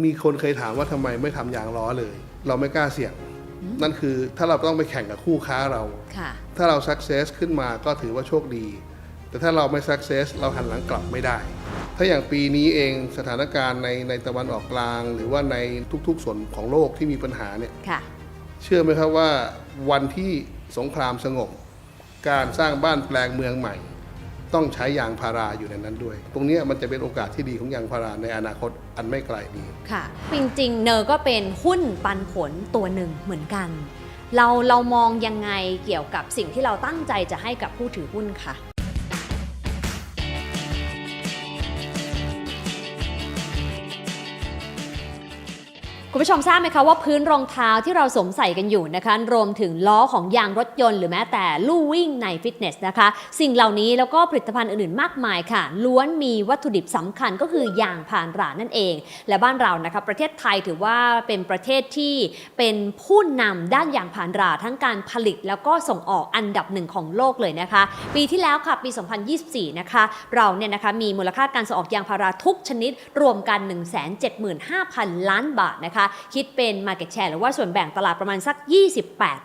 มีคนเคยถามว่าทำไมไม่ทำยางล้อเลยเราไม่กล้าเสี่ยงนั่นคือถ้าเราต้องไปแข่งกับคู่ค้าเราถ้าเรา success ขึ้นมาก็ถือว่าโชคดีแต่ถ้าเราไม่ success เราหันหลังกลับไม่ได้ถ้าอย่างปีนี้เองสถานการณ์ในตะวันออกกลางหรือว่าในทุกๆส่วนของโลกที่มีปัญหาเนี่ยเชื่อไหมครับว่าวันที่สงครามสงบการสร้างบ้านแปลงเมืองใหม่ต้องใช้ยางพาราอยู่ในนั้นด้วยตรงนี้มันจะเป็นโอกาสที่ดีของยางพาราในอนาคตอันไม่ไกลนี้ค่ะจริงๆเนอก็เป็นหุ้นปันผลตัวหนึ่งเหมือนกันเรามองยังไงเกี่ยวกับสิ่งที่เราตั้งใจจะให้กับผู้ถือหุ้นค่ะคุณผู้ชมทราบไหมคะว่าพื้นรองเท้าที่เราสวมใส่กันอยู่นะคะรวมถึงล้อของยางรถยนต์หรือแม้แต่ลู่วิ่งในฟิตเนสนะคะสิ่งเหล่านี้แล้วก็ผลิตภัณฑ์อื่นๆมากมายค่ะล้วนมีวัตถุดิบสำคัญก็คือยางพารานั่นเองและบ้านเรานะคะประเทศไทยถือว่าเป็นประเทศที่เป็นผู้นำด้านยางพาราทั้งการผลิตแล้วก็ส่งออกอันดับหนึ่งของโลกเลยนะคะปีที่แล้วค่ะปี 2024 นะคะเราเนี่ยนะคะมีมูลค่าการส่งออกยางพาราทุกชนิดรวมกัน 175,000 ล้านบาทนะคะคิดเป็น market share หรือว่าส่วนแบ่งตลาดประมาณสัก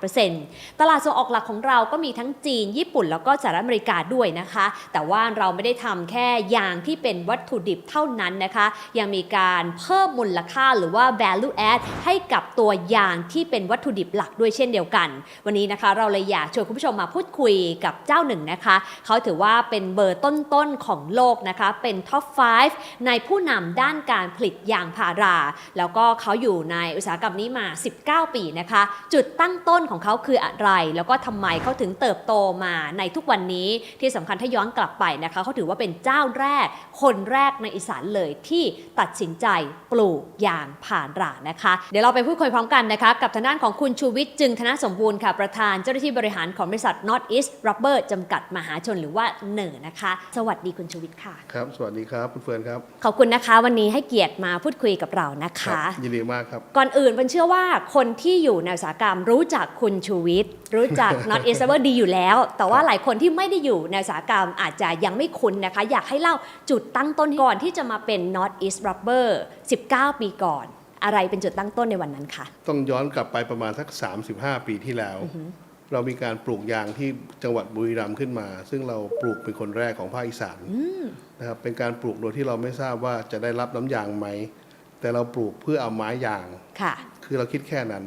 28% ตลาดส่งออกหลักของเราก็มีทั้งจีนญี่ปุ่นแล้วก็สหรัฐอเมริกาด้วยนะคะแต่ว่าเราไม่ได้ทำแค่ยางที่เป็นวัตถุดิบเท่านั้นนะคะยังมีการเพิ่มมูลค่าหรือว่า value add ให้กับตัวยางที่เป็นวัตถุดิบหลักด้วยเช่นเดียวกันวันนี้นะคะเราเลยอยากชวนคุณผู้ชมมาพูดคุยกับเจ้าหนึ่งนะคะเขาถือว่าเป็นเบอร์ต้นๆของโลกนะคะเป็น top 5 ในผู้นำด้านการผลิตยางพาราแล้วก็เขาอยู่ในอุตสาหกรรมนี้มา19 ปีนะคะจุดตั้งต้นของเขาคืออะไรแล้วก็ทำไมเขาถึงเติบโตมาในทุกวันนี้ที่สำคัญถ้าย้อนกลับไปนะคะเขาถือว่าเป็นเจ้าแรกคนแรกในอีสานเลยที่ตัดสินใจปลูกยางพารานะคะเดี๋ยวเราไปพูดคุยพร้อมกันนะคะกับทางด้านของคุณชูวิทย์จึงธนสมบูรณ์ค่ะประธานเจ้าหน้าที่บริหารของบริษัท North East Rubber จำกัดมหาชนหรือว่าเนอนะคะสวัสดีคุณชูวิทย์ค่ะครับสวัสดีครับคุณเฟิร์นครับขอบคุณนะคะวันนี้ให้เกียรติมาพูดคุยกับเรานะคะยินดีมากครับก่อนอื่นเป็นเชื่อว่าคนที่อยู่ในอุตสาหกรรมรู้จักคุณชูวิทย์รู้จัก North East Rubber ดีอยู่แล้วแต่ว่าหลายคนที่ไม่ได้อยู่ในอุตสาหกรรมอาจจะยังไม่คุ้นนะคะอยากให้เล่าจุดตั้งต้นก่อนที่จะมาเป็น North East Rubber 19 ปีก่อนอะไรเป็นจุดตั้งต้นในวันนั้นคะต้องย้อนกลับไปประมาณสัก35 ปีที่แล้วเรามีการปลูกยางที่จังหวัดบุรีรัมย์ขึ้นมาซึ่งเราปลูกเป็นคนแรกของภาคอีสานนะครับเป็นการปลูกโดยที่เราไม่ทราบว่าจะได้รับน้ำยางไหมแต่เราปลูกเพื่อเอาไม้ยางคือเราคิดแค่นั้น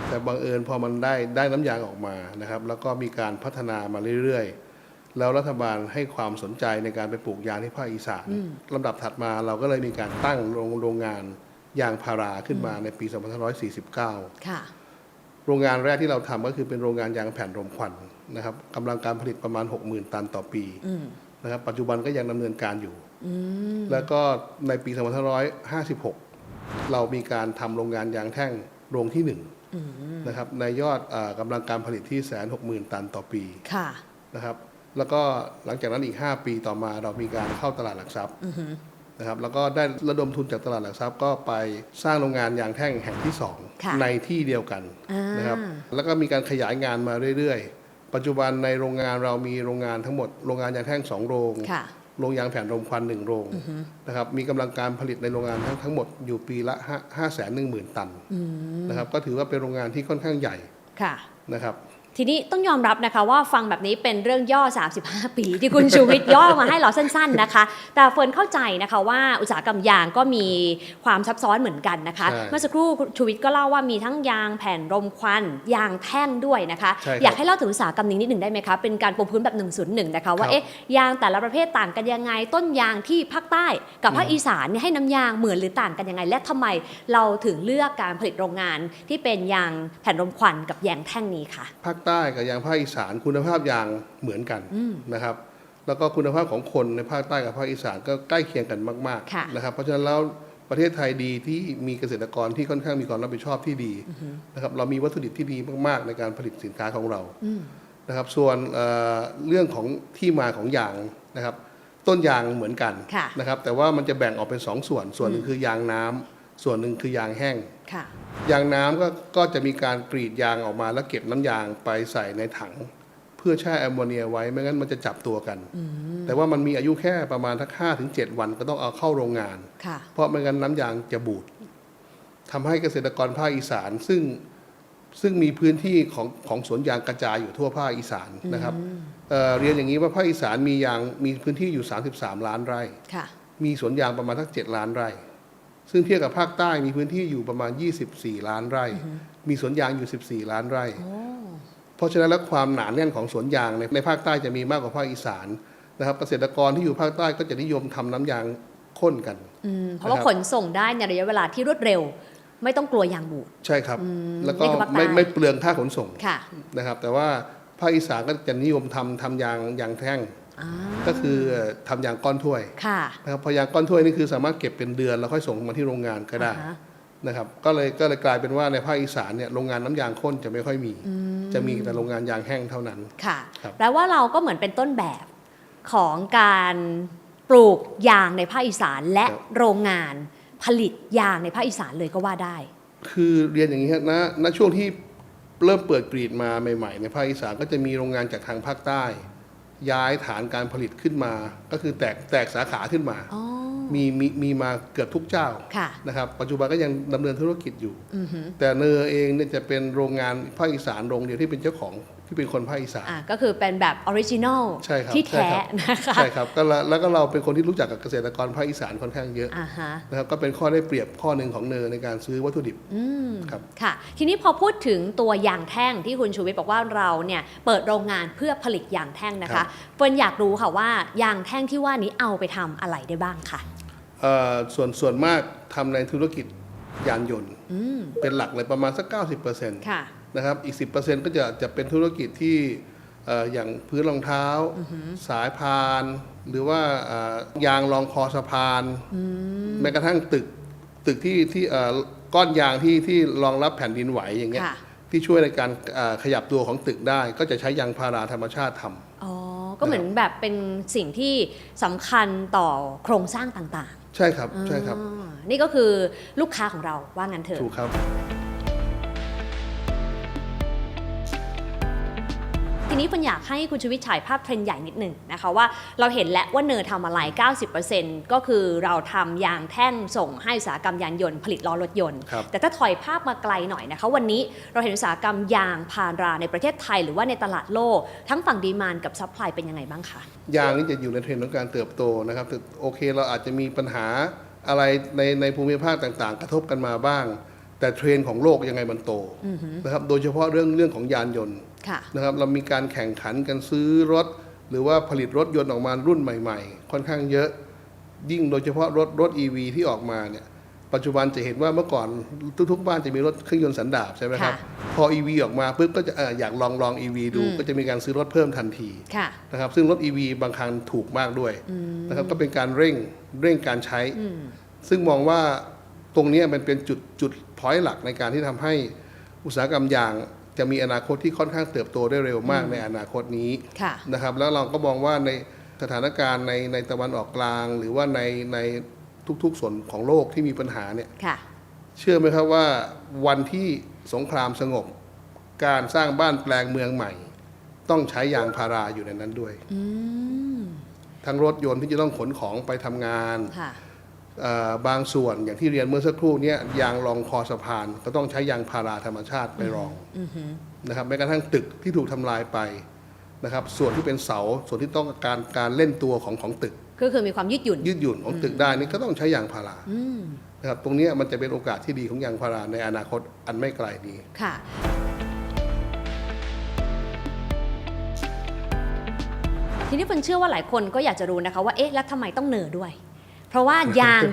แต่บังเอิญพอมันได้น้ำยางออกมานะครับแล้วก็มีการพัฒนามาเรื่อยๆแล้วรัฐบาลให้ความสนใจในการไปปลูกยางที่ภาคอีสานลำดับถัดมาเราก็เลยมีการตั้งโรงงานยางพาราขึ้นมาในปี 2549 โรงงานแรกที่เราทำก็คือเป็นโรงงานยางแผ่นรมควันนะครับกำลังการผลิตประมาณ 60,000 ตันต่อปีนะครับปัจจุบันก็ยังดำเนินการอยู่แล้วก็ในปี 2556 เรามีการทำโรงงานยางแท่งโรงที่1นะครับในยอดกำลังการผลิตที่ 160,000 ตันต่อปีนะครับแล้วก็หลังจากนั้นอีก5 ปีต่อมาเรามีการเข้าตลาดหลักทรัพย์นะครับแล้วก็ได้ระดมทุนจากตลาดหลักทรัพย์ก็ไปสร้างโรงงานยางแท่งแห่งที่2ในที่เดียวกันนะครับแล้วก็มีการขยายงานมาเรื่อยๆปัจจุบันในโรงงานเรามีโรงงานทั้งหมดโรงงานยางแท่ง2 โรงยางแผ่นรมควัน1 โรงนะครับมีกำลังการผลิตในโรงงานทั้งหมดอยู่ปีละ 510,000 ตันนะครับก็ถือว่าเป็นโรงงานที่ค่อนข้างใหญ่นะครับทีนี้ต้องยอมรับนะคะว่าฟังแบบนี้เป็นเรื่องย่อ35 ปีที่คุณชูวิทย์ย่อมาให้เราสั้นๆนะคะแต่เฟิร์นเข้าใจนะคะว่าอุตสาหกรรมยางก็มีความซับซ้อนเหมือนกันนะคะเมื่อสักครู่ชูวิทย์ก็เล่าว่ามีทั้งยางแผ่นรมควันยางแท่งด้วยนะคะอยากให้เล่าถึงอุตสาหกรรมนี้นิดหนึ่งได้ไหมคะเป็นการปูพื้นแบบ101นะคะว่าเอ๊ะยางแต่ละประเภทต่างกันยังไงต้นยางที่ภาคใต้กับภาคอีสานให้น้ำยางเหมือนหรือต่างกันยังไงและทำไมเราถึงเลือกการผลิตโรงงานที่เป็นยางแผ่นรมควันกับยางแท่งนี้ค่ะภาคใต้กับยางภาคอีสานคุณภาพยางเหมือนกันนะครับแล้วก็คุณภาพของคนในภาคใต้กับภาคอีสานก็ใกล้เคียงกันมากๆนะครับเพราะฉะนั้นแล้วประเทศไทยดีที่มีเกษตรกรที่ค่อนข้างมีความรับผิดชอบที่ดีนะครับเรามีวัตถุดิบที่ดีมากๆในการผลิตสินค้าของเรานะครับส่วนเรื่องของที่มาของยางนะครับต้นยางเหมือนกันนะครับแต่ว่ามันจะแบ่งออกเป็น2 ส่วนหนึ่งคือยางน้ำส่วนหนึ่งคือยางแห้งยางน้ำก็จะมีการกรีดยางออกมาแล้วเก็บน้ำยางไปใส่ในถังเพื่อแช่แอมโมเนียไว้ไม่งั้นมันจะจับตัวกันแต่ว่ามันมีอายุแค่ประมาณทัก5 ถึง 7 วันก็ต้องเอาเข้าโรงงานเพราะไม่งั้นน้ำยางจะบูด ทำให้เกษตรกรภาคอีสานซึ่งมีพื้นที่ของสวนยางกระจายอยู่ทั่วภาคอีสานนะครับเรียนอย่างนี้ว่าภาคอีสานมีพื้นที่อยู่33ล้านไร่มีสวนยางประมาณทัก7ล้านไร่ซึ่งเทียบกับภาคใต้มีพื้นที่อยู่ประมาณ24ล้านไร่มีสวนยางอยู่14ล้านไร่เพราะฉะนั้นแล้วความหนาแน่นของสวนยางในภาคใต้จะมีมากกว่าภาคอีสานนะครับเกษตรกรที่อยู่ภาคใต้ก็จะนิยมทำน้ำยางข้นกันเพราะว่าขนส่งได้ในระยะเวลาที่รวดเร็วไม่ต้องกลัวยางบูดใช่ครับแล้วก็ไม่เปลืองค่าขนส่งนะครับแต่ว่าภาคอีสานก็จะนิยมทำยางแท่งก็คือทำยางก้อนถ้วยนะครับพอยางก้อนถ้วยนี่คือสามารถเก็บเป็นเดือนแล้วค่อยส่งมาที่โรงงานก็ได้นะครับก็เลยกลายเป็นว่าในภาคอีสานเนี่ยโรงงานน้ำยางข้นจะไม่ค่อยมีจะมีแต่โรงงานยางแห้งเท่านั้นค่ะแปลว่าเราก็เหมือนเป็นต้นแบบของการปลูกยางในภาคอีสานและโรงงานผลิตยางในภาคอีสานเลยก็ว่าได้คือเรียนอย่างนี้ครับณช่วงที่เริ่มเปิดกรีดมาใหม่ๆในภาคอีสานก็จะมีโรงงานจากทางภาคใต้ย้ายฐานการผลิตขึ้นมาก็คือแตกสาขาขึ้นมามีมาเกือบทุกเจ้านะครับปัจจุบันก็ยังดำเนินธุรกิจอยู่แต่เนอเองเนี่ยจะเป็นโรงงานภาคอีสานโรงเดียวที่เป็นเจ้าของที่เป็นคนภาคอีสานก็คือเป็นแบบออริจินอลที่แท้นะคะใช่ครับแล้วก็เราเป็นคนที่รู้จักกับเกษตรกรภาคอีสานค่อนข้างเยอะนะครับก็เป็นข้อได้เปรียบข้อหนึ่งของเนอในการซื้อวัตถุดิบครับค่ะทีนี้พอพูดถึงตัวยางแท่งที่คุณชูวิทย์บอกว่าเราเนี่ยเปิดโรงงานเพื่อผลิตยางแท่งนะคะเฟิร์นอยากรู้ค่ะว่ายางแท่งที่ว่านี้เอาไปทำอะไรได้บ้างคะส่วนมากทำในธุรกิจยานยนต์เป็นหลักเลยประมาณสัก 90%นะครับอีก 10% ก็จะเป็นธุรกิจที่อย่างพื้นรองเท้าสายพานหรือว่ายางรองคอสะพานแม้กระทั่งตึกที่ก้อนยางที่รองรับแผ่นดินไหวอย่างเงี้ยที่ช่วยในการขยับตัวของตึกได้ก็จะใช้ยางพาราธรรมชาติทำก็เหมือนแบบเป็นสิ่งที่สำคัญต่อโครงสร้างต่างๆใช่ครับใช่ครับนี่ก็คือลูกค้าของเราว่างั้นเถอะถูกครับทีนี้ผมอยากให้คุณชูวิทย์ฉายภาพเทรนด์ใหญ่นิดหนึ่งนะคะว่าเราเห็นแล้วว่าเนอทำอะไร 90% ก็คือเราทำยางแท่งส่งให้อุตสาหกรรมยานยนต์ผลิตล้อรถยนต์แต่ถ้าถอยภาพมาไกลหน่อยนะคะวันนี้เราเห็นอุตสาหกรรมยางพาราในประเทศไทยหรือว่าในตลาดโลกทั้งฝั่งดีมานด์กับซัพพลายเป็นยังไงบ้างคะยางนี่จะอยู่ในเทรนด์ของการเติบโตนะครับโอเคเราอาจจะมีปัญหาอะไรในภูมิภาคต่างๆกระทบกันมาบ้างแต่เทรนด์ของโลกยังไงมันโตนะครับโดยเฉพาะเรื่องของยานยนต์นะครับเรามีการแข่งขันกันซื้อรถหรือว่าผลิตรถยนต์ออกมารุ่นใหม่ๆค่อนข้างเยอะยิ่งโดยเฉพาะรถ EV ที่ออกมาเนี่ยปัจจุบันจะเห็นว่าเมื่อก่อนทุกบ้านจะมีรถเครื่องยนต์สันดาปใช่ไหมครับพอ EV ออกมาปุ๊บก็จะอยากลอง EV ดูก็จะมีการซื้อรถเพิ่มทันทีนะครับซึ่งรถ EV บางคันถูกมากด้วยนะครับก็เป็นการเร่งการใช้ซึ่งมองว่าตรงนี้มันเป็นจุดพอยต์หลักในการที่ทำให้อุตสาหกรรมยางจะมีอนาคตที่ค่อนข้างเติบโตได้เร็วมากในอนาคตนี้นะครับแล้วเราก็มองว่าในสถานการณ์ในตะวันออกกลางหรือว่าในทุกๆส่วนของโลกที่มีปัญหาเนี่ยเชื่อไหมครับว่าวันที่สงครามสงบการสร้างบ้านแปลงเมืองใหม่ต้องใช้ยางพาราอยู่ในนั้นด้วยทั้งรถยนต์ที่จะต้องขนของไปทำงานบางส่วนอย่างที่เรียนเมื่อสักครู่นี้ยางรองคอสะพานก็ต้องใช้ยางพาราธรรมชาติไปรองนะครับแม้กระทั่งตึกที่ถูกทำลายไปนะครับส่วนที่เป็นเสาส่วนที่ต้องการเล่นตัวของตึกก็คือมีความยืดหยุ่นของตึกได้นี่ก็ต้องใช้ยางพารานะครับตรงนี้มันจะเป็นโอกาสที่ดีของยางพาราในอนาคตอันไม่ไกลนี้ค่ะทีนี้ผมเชื่อว่าหลายคนก็อยากจะรู้นะคะว่าเอ๊ะแล้วทำไมต้องเนอด้วยเพราะว่ายาง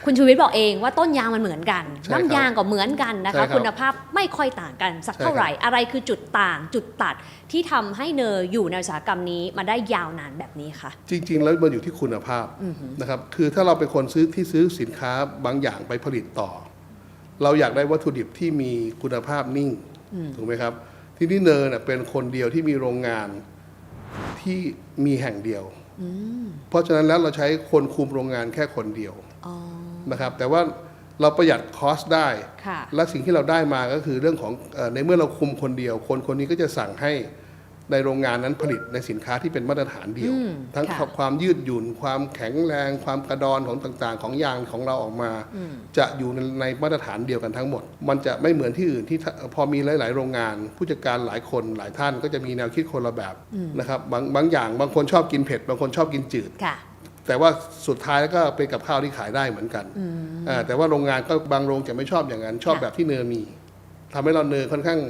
คุณชูวิทย์บอกเองว่าต้นยางมันเหมือนกันน้ำยางก็เหมือนกันนะคะคุณภาพไม่ค่อยต่างกันสักเท่าไหร่อะไรคือจุดต่างจุดตัดที่ทำให้เนออยู่ในอุตสาหกรรมนี้มาได้ยาวนานแบบนี้คะจริงๆแล้วมันอยู่ที่คุณภาพนะครับคือถ้าเราเป็นคนซื้อสินค้าบางอย่างไปผลิตต่อเราอยากได้วัตถุดิบที่มีคุณภาพนิ่งถูกไหมครับที่นี่เนอเป็นคนเดียวที่มีโรงงานที่มีแห่งเดียวเพราะฉะนั้นแล้วเราใช้คนคุมโรงงานแค่คนเดียวนะครับแต่ว่าเราประหยัดคอสได้และสิ่งที่เราได้มาก็คือเรื่องของในเมื่อเราคุมคนเดียวคนนี้ก็จะสั่งให้ ในโรงงานนั้นผลิตในสินค้าที่เป็นมาตรฐานเดียวทั้งความยืดหยุ่นความแข็งแรงความกระดอนของต่างๆของยางของเราออกมาจะอยู่ในมาตรฐานเดียวกันทั้งหมดมันจะไม่เหมือนที่อื่นที่พอมีหลายๆโรงงานผู้จัดการหลายคนหลายท่านก็จะมีแนวคิดคนละแบบนะครับบางอย่างบางคนชอบกินเผ็ดบางคนชอบกินจืดแต่ว่าสุดท้ายแล้วก็เป็นกับข้าวที่ขายได้เหมือนกันแต่ว่าโรงงานก็บางโรงจะไม่ชอบอย่างนั้นชอบแบบที่เนอมีทำให้เราเนอค่อนข้าง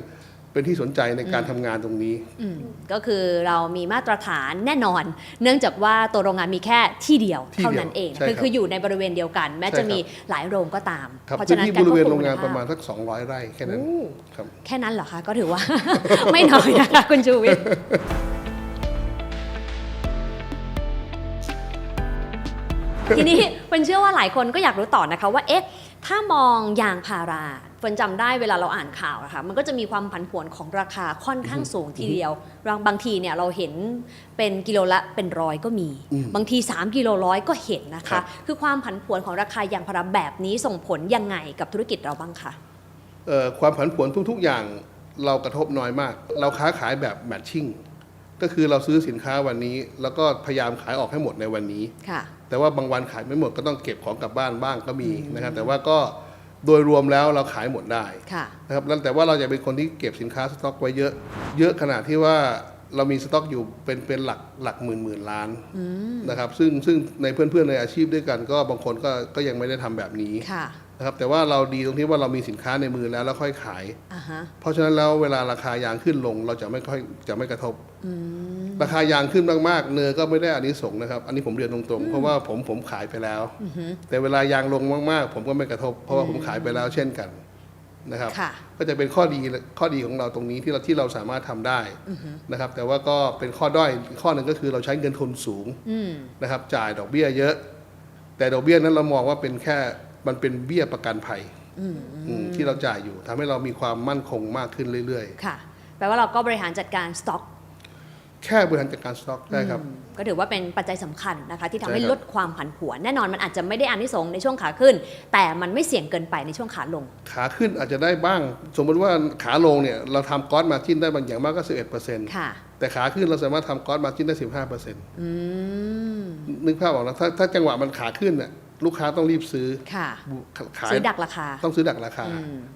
เป็นที่สนใจในการทำงานตรงนี้ก็คือเรามีมาตรฐานแน่นอนเนื่องจากว่าตัวโรงงานมีแค่ที่เดียวเท่านั้นเองคืออยู่ในบริเวณเดียวกันแม้จะมีหลายโรงก็ตามเพราะฉะนั้นที่บริเวณโรงงานประมาณสัก200 ไร่แค่นั้นครับแค่นั้นเหรอคะก็ถือว่า ไม่น้อยนะคะคุณชูวิทย์ทีนี้เฟิร์นเชื่อว่าหลายคนก็อยากรู้ต่อนะคะว่าเอ๊ะถ้ามองยางพาราเฟิร์นจำได้เวลาเราอ่านข่าวนะคะมันก็จะมีความผันผวนของราคาค่อนข้างสูงทีเดียวบางทีเนี่ยเราเห็นเป็นกิโลละเป็นร้อยก็มีบางที3 กิโลร้อยก็เห็นนะคะคือความผันผวนของราคายางพาราแบบนี้ส่งผลยังไงกับธุรกิจเราบ้างคะความผันผวนทุกๆอย่างเรากระทบน้อยมากเราค้าขายแบบแมทชิ่งก็คือเราซื้อสินค้าวันนี้แล้วก็พยายามขายออกให้หมดในวันนี้แต่ว่าบางวันขายไม่หมดก็ต้องเก็บของกลับบ้านบ้างก็มีนะครับแต่ว่าก็โดยรวมแล้วเราขายหมดได้นะครับแต่ว่าเราจะเป็นคนที่เก็บสินค้าสต็อกไว้เยอะขนาดที่ว่าเรามีสต็อกอยู่เป็นหลักหมื่นล้านนะครับซึ่งในเพื่อนๆในอาชีพด้วยกันก็บางคนก็ยังไม่ได้ทำแบบนี้นะครับแต่ว่าเราดีตรงที่ว่าเรามีสินค้าในมือแล้วค่อยขายเพราะฉะนั้นแล้วเวลาราคายางขึ้นลงเราจะไม่กระทบราคายางขึ้นมากๆเนอก็ไม่ได้อานิสงส์นะครับอันนี้ผมเรียนตรงๆเพราะว่าผมขายไปแล้วแต่เวลายางลงมากๆผมก็ไม่กระทบเพราะว่าผมขายไปแล้วเช่นกันนะครับก็จะเป็นข้อดีของเราตรงนี้ที่เราสามารถทำได้นะครับแต่ว่าก็เป็นข้อด้อยข้อหนึ่งก็คือเราใช้เงินทุนสูงนะครับจ่ายดอกเบี้ยเยอะแต่ดอกเบี้ยนั้นเรามองว่ามันเป็นเบี้ยประกันภัยที่เราจ่ายอยู่ทำให้เรามีความมั่นคงมากขึ้นเรื่อยๆค่ะแปลว่าเราก็บริหารจัดการสต็อกแค่บริหารจัดการสต็อกได้ครับก็ถือว่าเป็นปัจจัยสำคัญนะคะที่ทำให้ลดความผันผวนแน่นอนมันอาจจะไม่ได้อานิสงส์ในช่วงขาขึ้นแต่มันไม่เสี่ยงเกินไปในช่วงขาลงขาขึ้นอาจจะได้บ้างสมมติว่าขาลงเนี่ยเราทำก๊อตมาจิ้นได้บางอย่างมากก็ 11% ค่ะแต่ขาขึ้นเราสามารถทำก๊อตมาจิ้นได้ 15%นึกภาพออกนะถ้าจังหวะมันขาขึ้นเนี่ยลูกค้าต้องรีบซื้อซื้อดักราคาต้องซื้อดักราคา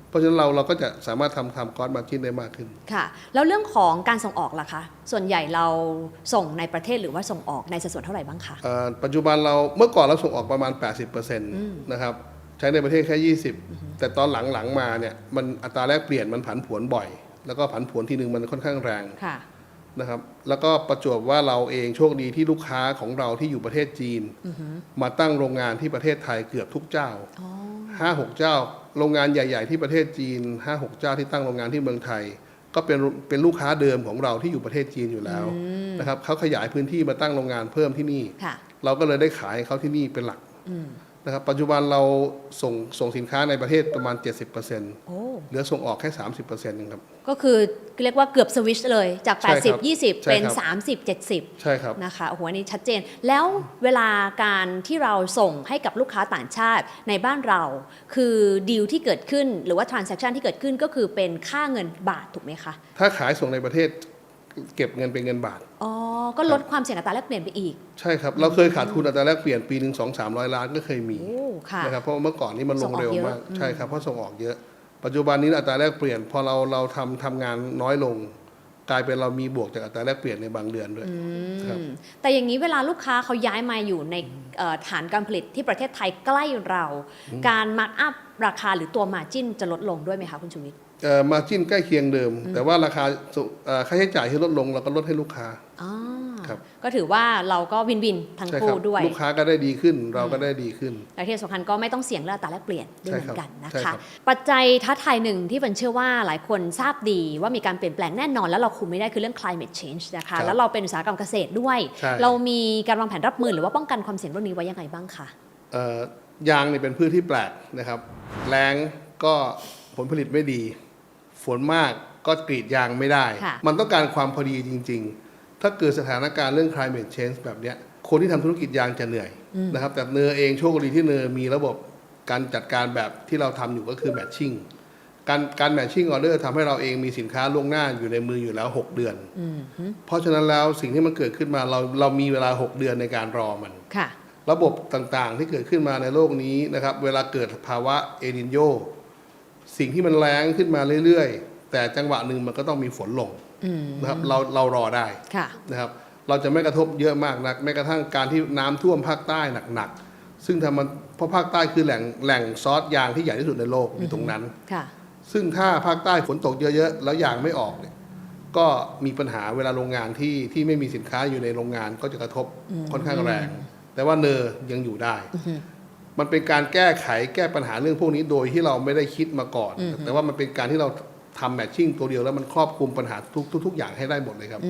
เพราะฉะนั้นเราก็จะสามารถทำก๊อตมาร์จิ้นได้มากขึ้นค่ะแล้วเรื่องของการส่งออกล่ะคะส่วนใหญ่เราส่งในประเทศหรือว่าส่งออกในสัดส่วนเท่าไหร่บ้างคะปัจจุบันเมื่อก่อนเราส่งออกประมาณ 80% นะครับใช้ในประเทศแค่20แต่ตอนหลังๆมาเนี่ยมันอัตราแลกเปลี่ยนมันผันผวนบ่อยแล้วก็ผันผวนทีนึงมันค่อนข้างแรงนะครับแล้วก็ประจวบว่าเราเองโชคดีที่ลูกค้าของเราที่อยู่ประเทศจีนมาตั้งโรงงานที่ประเทศไทยเกือบทุกเจ้า 5-6 เจ้าโรงงานใหญ่ๆที่ประเทศจีน 5-6 เจ้าที่ตั้งโรงงานที่เมืองไทยก็เป็นลูกค้าเดิมของเราที่อยู่ประเทศจีนอยู่แล้วนะครับเขาขยายพื้นที่มาตั้งโรงงานเพิ่มที่นี่เราก็เลยได้ขายเขาที่นี่เป็นหลักนะครับปัจจุบันเราส่งสินค้าในประเทศประมาณ 70%เหลือส่งออกแค่ 30%เองครับก็คือเรียกว่าเกือบสวิชเลยจาก80-20เป็น30-70ใช่ครับนะคะโอ้โหอันนี้ชัดเจนแล้วเวลาการที่เราส่งให้กับลูกค้าต่างชาติในบ้านเราคือดีลที่เกิดขึ้นหรือว่า transaction ที่เกิดขึ้นก็คือเป็นค่าเงินบาทถูกไหมคะถ้าขายส่งในประเทศเก็บเงินเป็นเงินบาทก็ลดความเสี่ยงอัตราแลกเปลี่ยนไปอีกใช่ครับเราเคยขาดทุนอัตราแลกเปลี่ยนปีนึง 200-300 ล้านก็เคยมีนะครับเพราะเมื่อก่อนนี้มันลงเร็วมากใช่ครับเพราะส่งออกเยอะปัจจุบันนี้อัตราแลกเปลี่ยนพอเราทำงานน้อยลงกลายเป็นเรามีบวกจากอัตราแลกเปลี่ยนในบางเดือนด้วยครับแต่อย่างนี้เวลาลูกค้าเขาย้ายมาอยู่ในฐานการผลิตที่ประเทศไทยใกล้เราการมาร์กอัพราคาหรือตัวมาร์จิ้นจะลดลงด้วยไหมคะคุณชูวิทย์มาร์จิ้นใกล้เคียงเดิมแต่ว่าราคาค่าใช้จ่ายที่ลดลงเราก็ลดให้ลูกค้าครับก็ถือว่าเราก็วินทั้งคู่ด้วยลูกค้าก็ได้ดีขึ้นเราก็ได้ดีขึ้นและที่สำคัญก็ไม่ต้องเสี่ยงเรื่องอัตราแลกเปลี่ยนด้วยเหมือนกันนะคะปัจจัยท้าทายหนึ่งที่ผมเชื่อว่าหลายคนทราบดีว่ามีการเปลี่ยนแปลงแน่นอนแล้วเราคุมไม่ได้คือเรื่อง climate change นะคะแล้วเราเป็นอุตสาหกรรมเกษตรด้วยเรามีการวางแผนรับมือหรือว่าป้องกันความเสี่ยงเรื่องนี้ไว้ยังไงบ้างคะยางเนี่ยเป็นพืชที่แปลกนะครับแล้งก็ผลผลิตไม่ดีฝนมากก็กรีดยางไม่ได้มันต้องการความพอดีจริงๆถ้าเกิดสถานการณ์เรื่อง climate change แบบนี้คนที่ทำธุรกิจยางจะเหนื่อยนะครับแต่เนอเองโชคดีที่เนอมีระบบการจัดการแบบที่เราทำอยู่ก็คือ matching การแมทชิ่งออเดอร์ทำให้เราเองมีสินค้าล่วงหน้าอยู่ในมืออยู่แล้ว6 เดือนเพราะฉะนั้นแล้วสิ่งที่มันเกิดขึ้นมาเรามีเวลา6 เดือนในการรอมันค่ะระบบต่างๆที่เกิดขึ้นมาในโลกนี้นะครับเวลาเกิดภาวะเอลินโยสิ่งที่มันแรงขึ้นมาเรื่อยๆแต่จังหวะหนึ่งมันก็ต้องมีฝนลงนะครับเรารอได้นะครับเราจะไม่กระทบเยอะมากนักแม้กระทั่งการที่น้ำท่วมภาคใต้หนักๆซึ่งเพราะภาคใต้คือแหล่งซอสยางที่ใหญ่ที่สุดในโลกอยู่ตรงนั้นซึ่งถ้าภาคใต้ฝนตกเยอะๆแล้วยางไม่ออกเนี่ยก็มีปัญหาเวลาโรงงานที่ไม่มีสินค้าอยู่ในโรงงานก็จะกระทบค่อนข้างแรงแต่ว่าเนอยังอยู่ได้มันเป็นการแก้ปัญหาเรื่องพวกนี้โดยที่เราไม่ได้คิดมาก่อนแต่ว่ามันเป็นการที่เราทำแมทชิ่งตัวเดียวแล้วมันครอบคลุมปัญหาทุกอย่างให้ได้หมดเลยครับ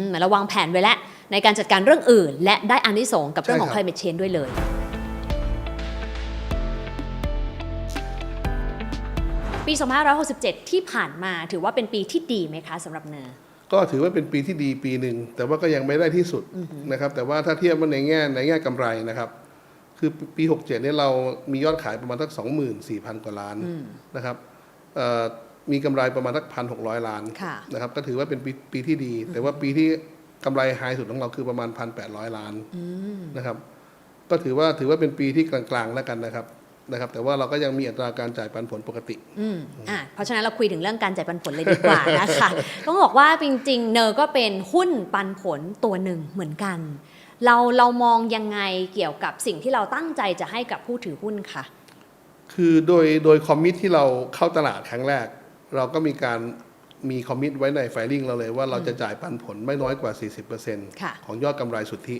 เหมือนเราวางแผนไว้แล้วในการจัดการเรื่องอื่นและได้อานิสงส์กับเรื่องของ climate change ด้วยเลยปี 2567 ที่ผ่านมาถือว่าเป็นปีที่ดีไหมคะสำหรับเนอก็ถือว่าเป็นปีที่ดีปีหนึ่งแต่ว่าก็ยังไม่ได้ที่สุดนะครับแต่ว่าถ้าเทียบว่าในแง่กำไรนะครับคือปี67เนี่ยเรามียอดขายประมาณสัก 24,000 กว่าล้านนะครับมีกำไรประมาณสัก 1,600 ล้านนะครับก็ถือว่าเป็นปีที่ดีแต่ว่าปีที่กำไรไฮสุดของเราคือประมาณ 1,800 ล้านนะครับก็ถือว่าเป็นปีที่กลางๆแล้วกันนะครับแต่ว่าเราก็ยังมีอัตราการจ่ายปันผลปกติเพราะฉะนั้นเราคุยถึงเรื่องการจ่ายปันผลเลยดีกว่านะคะต้องบอกว่าจริงๆเนอก็เป็นหุ้นปันผลตัวหนึ่งเหมือนกันเรามองยังไงเกี่ยวกับสิ่งที่เราตั้งใจจะให้กับผู้ถือหุ้นคะคือโดยคอมมิตที่เราเข้าตลาดครั้งแรกเราก็มีคอมมิตไว้ในไฟลิ่งเราเลยว่าเราจะจ่ายปันผลไม่น้อยกว่า 40% ของยอดกำไรสุทธิ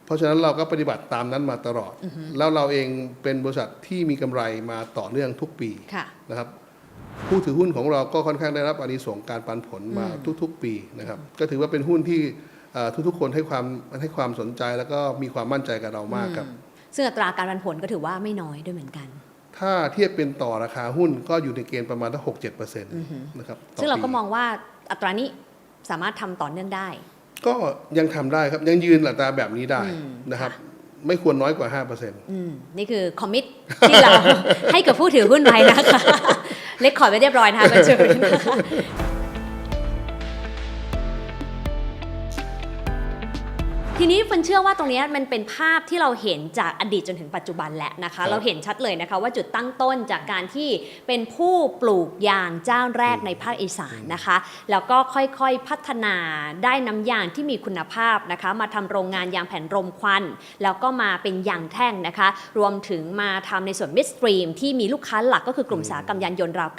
เพราะฉะนั้นเราก็ปฏิบัติตามนั้นมาตลอดแล้วเราเองเป็นบริษัทที่มีกำไรมาต่อเนื่องทุกปีนะครับผู้ถือหุ้นของเราก็ค่อนข้างได้รับอานิสงส์การปันผลมาทุกๆปีนะครับก็ถือว่าเป็นหุ้นที่ทุกๆคนให้ความสนใจแล้วก็มีความมั่นใจกับเรามากครับซึ่งอัตราการปันผลก็ถือว่าไม่น้อยด้วยเหมือนกันถ้าเทียบเป็นต่อราคาหุ้นก็อยู่ในเกณฑ์ประมาณ6-7%นะครับซึ่งเราก็มองว่าอัตรานี้สามารถทำต่อเนื่องได้ก็ยังทำได้ครับยังยืนอัตราแบบนี้ได้นะครับไม่ควรน้อยกว่า 5% นี่คือคอมมิตที่เราให้กับผู้ถือหุ้นไว้นะคะเล็กขอไว้เรียบร้อยนะคะคุณจุ๋ยนะคะทีนี้ฟันเชื่อว่าตรงนี้มันเป็นภาพที่เราเห็นจากอดีตจนถึงปัจจุบันแล้วนะคะเราเห็นชัดเลยนะคะว่าจุดตั้งต้นจากการที่เป็นผู้ปลูกยางเจ้าแรกในภาคอีสานนะคะแล้วก็ค่อยๆพัฒนาได้น้ำยางที่มีคุณภาพนะคะมาทำโรงงานยางแผ่นรมควันแล้วก็มาเป็นยางแท่งนะคะรวมถึงมาทำในส่วนมิดสตรีมที่มีลูกค้าหลักก็คือกลุ่มอุตสาหกรรมยานยนต์ราว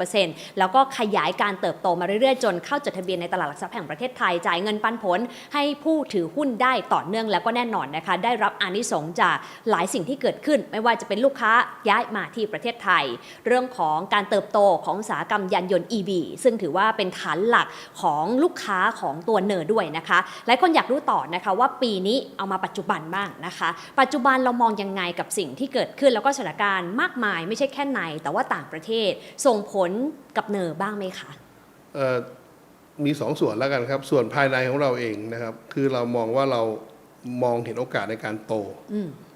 90% แล้วก็ขยายการเติบโตมาเรื่อยๆจนเข้าจดทะเบียนในตลาดหลักทรัพย์แห่งประเทศไทยจ่ายเงินปันผลให้ผู้ถือหุ้นได้ต่อเนื่องแล้วก็แน่นอนนะคะได้รับอานิสงส์จากหลายสิ่งที่เกิดขึ้นไม่ว่าจะเป็นลูกค้าย้ายมาที่ประเทศไทยเรื่องของการเติบโตของอุตสาหกรรมยานยนต์ EV ซึ่งถือว่าเป็นฐานหลักของลูกค้าของตัวเนอร์ด้วยนะคะหลายคนอยากรู้ต่อนะคะว่าปีนี้เอามาปัจจุบันบ้างนะคะปัจจุบันเรามองยังไงกับสิ่งที่เกิดขึ้นแล้วก็สถานการณ์มากมายไม่ใช่แค่ในแต่ว่าต่างประเทศส่งผลกับเนอร์บ้างไหมคะมี2 ส่วนแล้วกันครับส่วนภายในของเราเองนะครับคือเรามองว่าเรามองเห็นโอกาสในการโต